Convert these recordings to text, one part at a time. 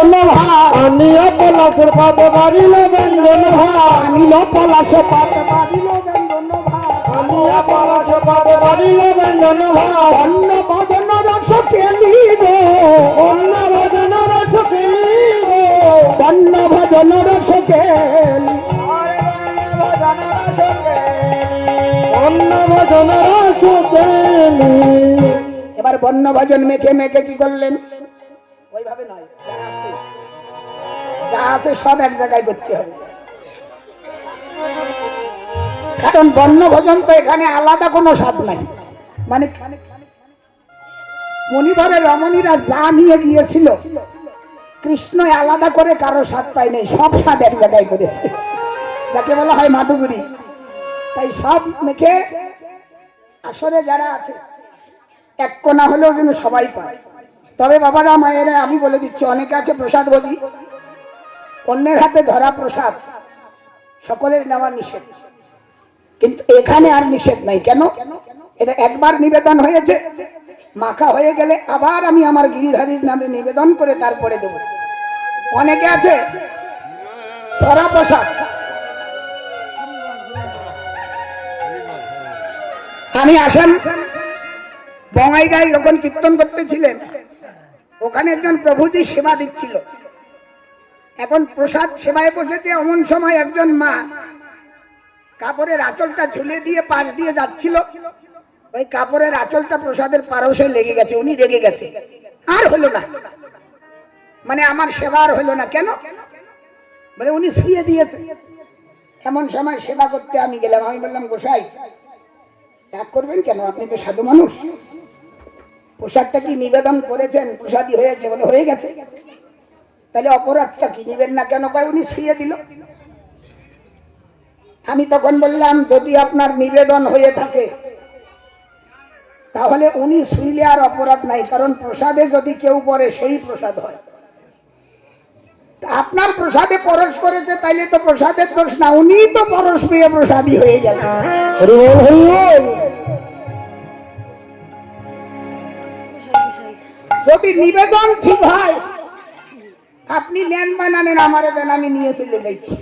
ব্যঞ্জন ভাত আনিয়া পলাশের পাতে বাড়িল ব্যঞ্জন ভাত আনিল পলাশের পাতে বাড়িল ব্যঞ্জন ভাত আনিয়া পলাশের পাতে বাড়িল ব্যঞ্জন ভাত অন্ন ভজন রস খেলিব অন্ন ভজন রস খেলিব অন্ন ভজন রস খেলি অন্ন ভজন রস খেলি। এবার বন্য ভজন মেখে মেখে কি করলেন? ওইভাবে নয়, যা আছে সব এক জায়গায় করতে হবে, কারণ বন্য ভজন তো এখানে আলাদা কোনো স্বাদ নাই। মানে মণিবরের রমণীরা যা নিয়ে গিয়েছিল কৃষ্ণ আলাদা করে কারো স্বাদ পায় নাই, সব স্বাদ এক জায়গায় করেছে, যাকে বলা হয় মাধুগুরি। তাই সব মেখে আসরে যারা আছে এক কোনা হলেও যেন সবাই পায়। তবে বাবারা মায়েরা আমি বলে দিচ্ছি, অনেকে আছে প্রসাদ ভোগী, অন্যের হাতে ধরা প্রসাদ সকলের নেওয়া নিষেধ, কিন্তু এখানে আর নিষেধ নাই। কেন? এটা একবার নিবেদন হয়েছে, মাখা হয়ে গেলে আবার আমি আমার গিরিধারীর নামে নিবেদন করে তারপরে দেব। অনেকে আছে ধরা প্রসাদ, আমি আসেন বঙ্গাইগাঁই যখন কীর্তন করতেছিলেন, ওখানে একজন প্রভুজি সেবা দিচ্ছিল। এখন প্রসাদ সেবায় বসেছে, এমন সময় একজন মা কাপড়ের আঁচলটা ঝুলে দিয়ে পাশ দিয়ে যাচ্ছিল, ওই কাপড়ের আঁচলটা প্রসাদের পারসে লেগে গেছে, উনি রেগে গেছে, আর হলো না, মানে আমার সেবা আর হলো না। কেন? বলে উনি শুয়ে দিয়েছে। এমন সময় সেবা করতে আমি গেলাম, আমি বললাম গোসাই রাগ করবেন কেন, আপনি তো সাধু মানুষ, প্রসাদটা কি নিবেদন করেছেন, প্রসাদই হয়েছে? বলে হয়ে গেছে। তাহলে অপরাধটা কি, নিবেন না কেন? কয় উনি শুয়ে দিল। আমি তখন বললাম যদি আপনার নিবেদন হয়ে থাকে তাহলে উনি শুইলে আর অপরাধ নাই, কারণ প্রসাদে যদি কেউ পড়ে সেই প্রসাদ হয়। আপনার প্রসাদে পরশ করেছে, তাইলে তো প্রসাদের দোষ না, উনি তো পরশ পেয়ে প্রসাদী হয়ে গেল। যদি নিবেদন ঠিক হয়, আপনি নেন বা না নেন, আমারে দেন, আমি নিয়ে চলে যাচ্ছি।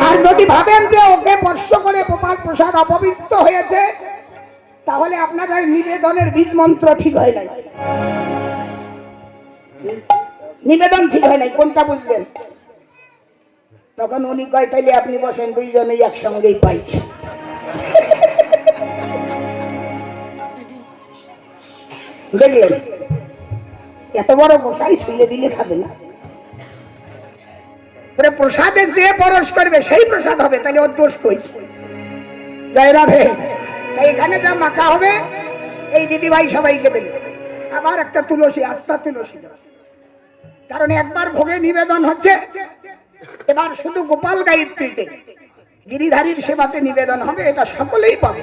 আর যদি ভাবেন যে ওকে স্পর্শ করে প্রসাদ অপবিত্র হয়েছে, তাহলে আপনার নিবেদনের বীজ মন্ত্র ঠিক হয় নাই, নিবেদন ঠিক হয় নাই। কোনটা বুঝবেন? তখন উনি কয় তাইলে আপনি বসেন, দুইজনেই একসঙ্গেই পাই। দেখলেন, এত বড় গোসাই ছুঁয়ে দিলে খাবে না। প্রসাদে যে পরশ করবে সেই প্রসাদ হবে, তাহলে ওর দোষ কই? জয় রাধে। তাই এখানে যা মাখা হবে এই দিদি ভাই সবাইকে দেবে, আবার একটা তুলসী, আস্থা তুলসী দেবে, কারণ একবার ভোগে নিবেদন হচ্ছে, এবার শুধু গোপাল গায়ত্রীতে গিরিধারীর সেবাতে নিবেদন হবে, এটা সকলেই পাবে,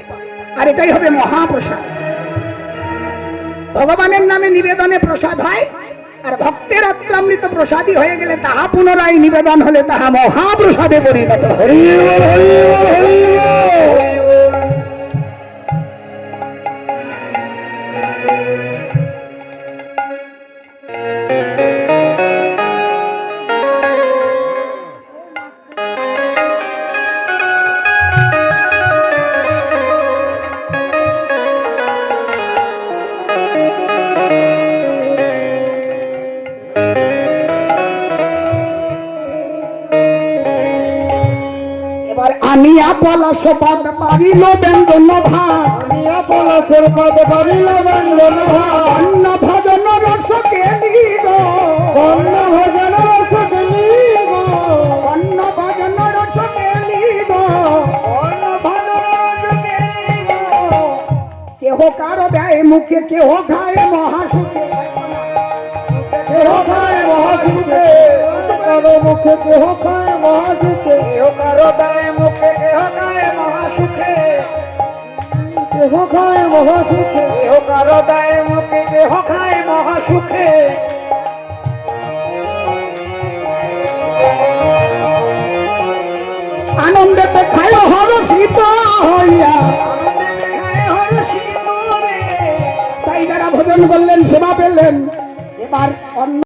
আর এটাই হবে মহাপ্রসাদ। ভগবানের নামে নিবেদনে প্রসাদ হয়, আর ভক্তের অত্রামৃত প্রসাদী হয়ে গেলে তাহা পুনরায় নিবেদন হলে তাহা মহাপ্রসাদে পরিণত হয়। আনিয়া পলাশের পাতে বাড়িল ব্যঞ্জন ভাত আনিয়া পলাশের পাতে বাড়িল ব্যঞ্জন ভাত অন্ন ভজন রস খেলিব অন্ন ভজন রস খেলিব অন্ন ভজন রস খেলিব অন্ন ভজন রস খেলিব। কেহ কারো দেয় মুখে, কেহ খায় মহাসুখে, কেহ খায় মহাসুখে, কারো মুখে কেহ খায় মহাসুখে, কেহ কারো দেয় মুখে, কেহ খায় মহাসুখে, কেহ খায় মহাসুখে, কেহ কারো দেয় মুখে, কেহ খায় মহাসুখে। আনন্দেতে খায় হরষিত হইয়া, তাই যারা ভোজন করলেন সেবা পেলেন। এবার অন্য